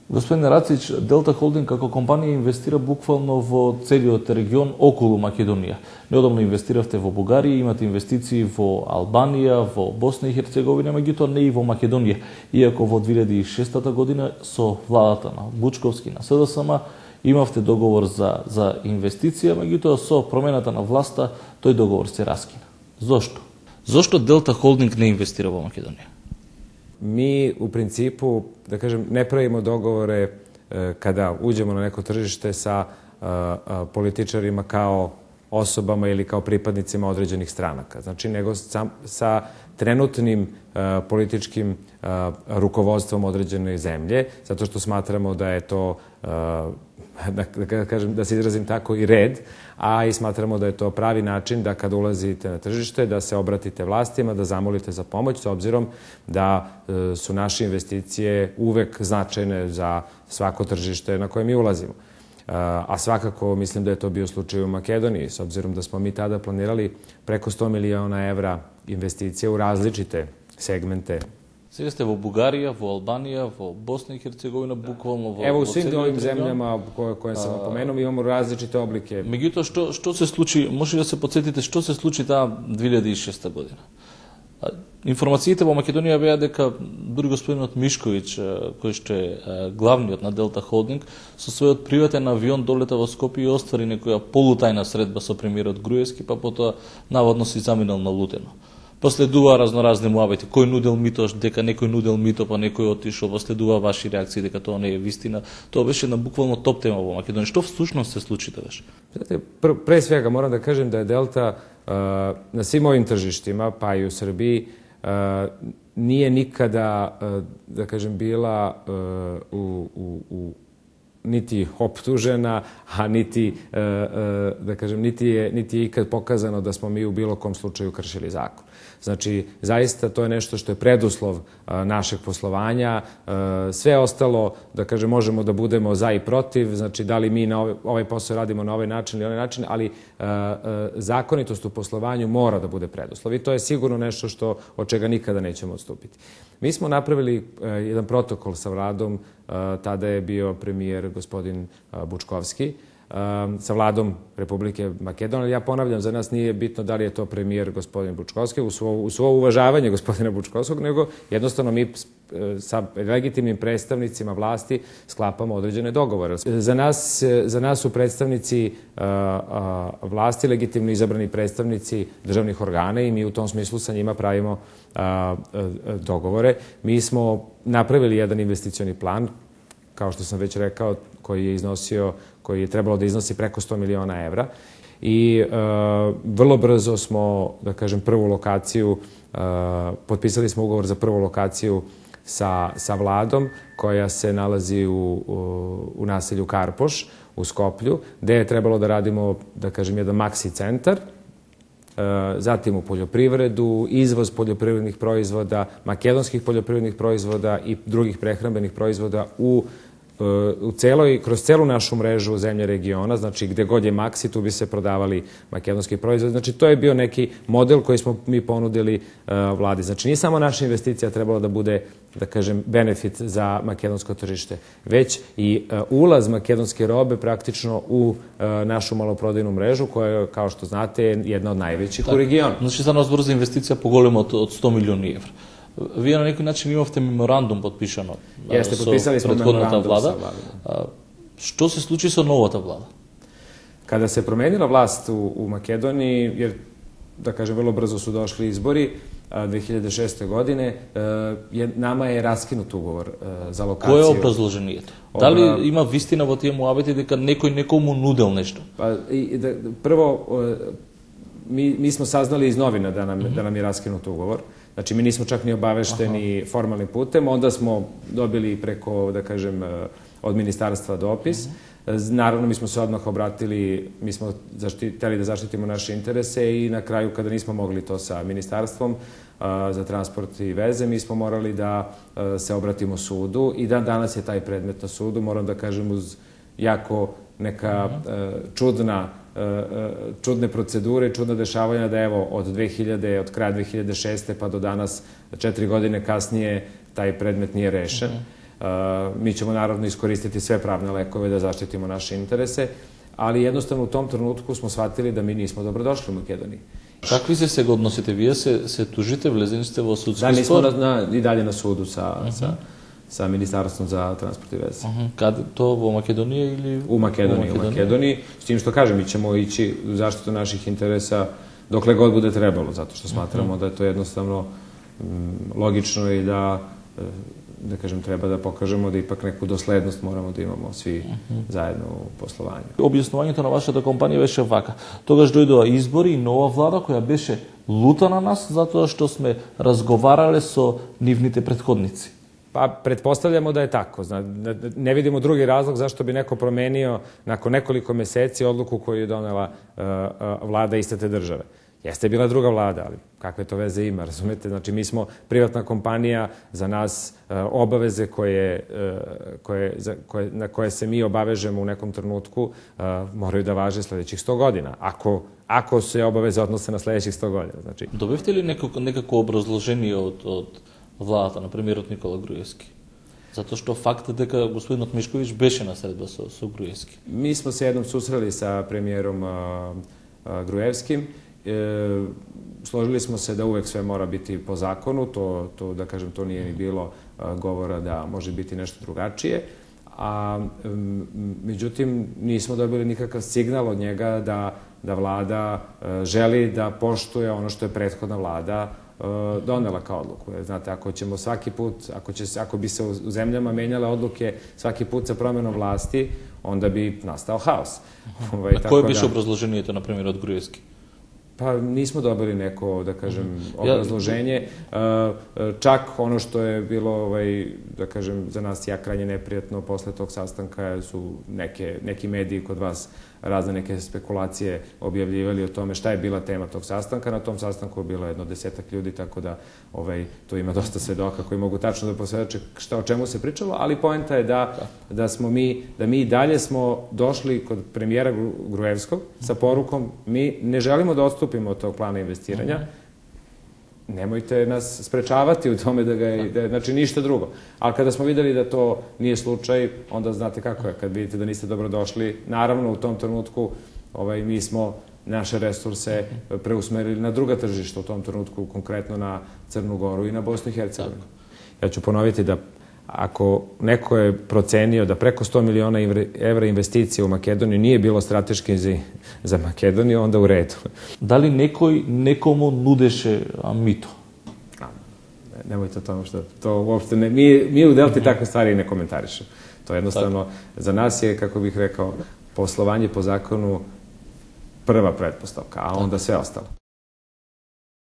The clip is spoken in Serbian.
Господине Рациć, Delta Holding како компанија инвестира буквално во целиот регион околу Македонија. Неодамно инвестиравте во Бугарија, имате инвестиции во Албанија, во Босна и Херцеговина, меѓутоа не и во Македонија. Иако во 2006 година со владата на Бучковски на СДСМ имавте договор за инвестиција, меѓутоа со промената на власта тој договор се раскина. Зошто? Зошто Delta Holding не инвестира во Македонија? Mi u principu, da kažem, ne pravimo dogovore kada uđemo na neko tržište sa političarima kao osobama ili kao pripadnicima određenih stranaka. Znači, nego sa trenutnim političkim rukovodstvom određene zemlje, zato što smatramo da je to, da kažem, da se izrazim tako, i red, a i smatramo da je to pravi način da kada ulazite na tržište, da se obratite vlastima, da zamolite za pomoć, s obzirom da su naše investicije uvek značajne za svako tržište na koje mi ulazimo. A svakako mislim da je to bio slučaj u Makedoniji, s obzirom da smo mi tada planirali preko 100 miliona evra investicije u različite segmente. Сега сте во Бугарија, во Албанија, во Босна и Херцеговина, буквално во... Evo u svim ovim zemljama koje sam napomenuo imamo različite oblike. Меѓутоа, што се случи, може да се подсетите што се случи таа 2006 година? Информациите во Македонија беа дека дури господинот Мишковиќ, кој што е главниот на Delta Holding, со својот приватен авион долета во Скопје и оствари некоја полутајна средба со премиерот Груевски, па потоа наводно си заминал на лутено. Последува разноразни муабети, кој нудел мито, дека некој нудел мито, па некој отишол, последува ваши реакции дека тоа не е вистина. Тоа беше на буквално топ тема во Македонија. Што всушност се случи тогаш? Pre svega moram da kažem da je Delta na svim ovim tržištima, pa i u Srbiji, nije nikada, da kažem, bila niti optužena, a niti, da kažem, niti je ikad pokazano da smo mi u bilo kom slučaju kršili zakon. Znači, zaista to je nešto što je preduslov našeg poslovanja. Sve ostalo, da kažem, možemo da budemo za i protiv, znači da li mi na ovaj posao radimo na ovaj način ili onaj način, ali zakonitost u poslovanju mora da bude preduslov i to je sigurno nešto od čega nikada nećemo odstupiti. Mi smo napravili jedan protokol sa vladom, tada je bio premijer gospodin Bučkovski, sa vladom Republike Makedonije. Ja ponavljam, za nas nije bitno da li je to premijer gospodin Bučkovski, u svo uvažavanje gospodina Bučkovskog, nego jednostavno mi sa legitimnim predstavnicima vlasti sklapamo određene dogovore. Za nas su predstavnici vlasti legitimno izabrani predstavnici državnih organa i mi u tom smislu sa njima pravimo dogovore. Mi smo napravili jedan investicioni plan, kao što sam već rekao, koji je trebalo da iznosi preko 100 miliona evra i vrlo brzo smo, da kažem, prvu lokaciju, potpisali smo ugovor za prvu lokaciju sa vladom koja se nalazi u naselju Karpoš u Skoplju, gde je trebalo da radimo, da kažem, jedan maksi centar, zatim u poljoprivredu, izvoz poljoprivrednih proizvoda, makedonskih poljoprivrednih proizvoda i drugih prehrambenih proizvoda kroz celu našu mrežu zemlje regiona, znači gde god je maksi, tu bi se prodavali makedonski proizvodi. Znači to je bio neki model koji smo mi ponudili vladi. Znači nije samo naša investicija trebala da bude, da kažem, benefit za makedonsko tržište, već i ulaz makedonske robe praktično u našu maloprodajnu mrežu koja je, kao što znate, jedna od najvećih u regionu. Znači za nas brza investicija поголема од 100 милиони евра. Вие на некој начин имавте меморандум подпишано со претходната влада. Што се случи со новата влада? Kada se promenila vlast u Makedoniji, jer, da kažem, vrlo brzo su došli izbori 2006. godine, nama je raskinut ugovor za lokaciju. Koje je obrazložението? Дали има вистина во тие муабети дека некој некому нудел нешто? Prvo, mi smo saznali iz novina da nam je raskinut ugovor. Znači, mi nismo čak ni obavešteni formalnim putem. Onda smo dobili preko, da kažem, od ministarstva dopis. Naravno, mi smo se odmah obratili, mi smo hteli da zaštitimo naše interese i na kraju, kada nismo mogli to sa ministarstvom za transport i veze, mi smo morali da se obratimo sudu i danas je taj predmet na sudu. Moram da kažem, uz jako neka čudne procedure, čudna dešavanja da evo od kraja 2006. pa do danas, 4 godine kasnije, taj predmet nije rešen. Mi ćemo naravno iskoristiti sve pravne lekove da zaštitimo naše interese, ali jednostavno u tom trenutku smo shvatili da mi nismo dobrodošli u Makedoniji. Kakvi ste se odnosite? Вие се тужите, влезени сте во судски спор? Da, mi smo i dalje na sudu sa Ministarstvom za transport i veze. Kad to во Македонија или? U Makedoniji. S tim što kažem, mi ćemo ići u zaštitu naših interesa dokle god bude trebalo, zato što smatramo da je to jednostavno logično i da kažem, treba da pokažemo da ipak neku doslednost moramo da imamo svi zajedno u poslovanju. Објаснувањето на вашата компанија беше вака. Тогаш дојдоа избори и нова влада која беше лута на нас затоа што сме разговарале со нивните претходници. Pa, pretpostavljamo da je tako. Ne vidimo drugi razlog zašto bi neko promenio nakon nekoliko meseci odluku koju je donela vlada iste te države. Jeste bila druga vlada, ali kakve to veze ima, razumete? Znači, mi smo privatna kompanija, za nas obaveze na koje se mi obavežemo u nekom trenutku moraju da važe sledećih 100 godina. Ako se obaveze odnose na sledećih 100 godina. Znači... Добивте ли некако образложение од владата, на премиерот Никола Груевски? Zato što fakt дека господинот Мишковиć беше на средба со Груевски. Mi smo se jednom susreli sa premijerom Gruevskim. Složili smo se da uvek sve mora biti po zakonu, to da kažem, to nije ni bilo govora da može biti nešto drugačije, a međutim nismo dobili nikakav signal od njega da vlada želi da poštuje ono što je prethodna vlada donela kao odluku. Znate, ako ćemo svaki put, ako bi se u zemljama menjale odluke svaki put sa promenom vlasti, onda bi nastao haos. A koje biše obrazloženijeto, na primjer, od Gruevski? Pa nismo dobili neko, da kažem, obrazloženje. Čak ono što je bilo, da kažem, za nas krajnje neprijatno posle tog sastanka su neki mediji kod vas razne neke spekulacije objavljivali o tome šta je bila tema tog sastanka. Na tom sastanku je bilo jedno 10-ak ljudi, tako da tu ima dosta svedoka koji mogu tačno da posvedoče o čemu se pričalo, ali poenta je da mi i dalje smo došli kod premijera Gruevskog sa porukom mi ne želimo da odstupimo od tog plana investiranja, nemojte nas sprečavati u tome znači ništa drugo. Ali kada smo videli da to nije slučaj, onda znate kako je, kad vidite da niste dobrodošli, naravno u tom trenutku mi smo naše resurse preusmerili na druga tržišta u tom trenutku, konkretno na Crnu Goru i na Bosnu i Hercegovinu. Ja ću ponoviti da ako neko je procenio da preko 100 miliona evra investicije u Makedoniju nije bilo strateški za Makedoniju, onda u redu. Da li nekoj nekomu nudеше mito? Nemojte o tome što to uopšte ne... Mi u Delti takve stvari ne komentarišemo. To jednostavno, za nas je, kako bih rekao, poslovanje po zakonu prva pretpostavka, a onda sve ostalo.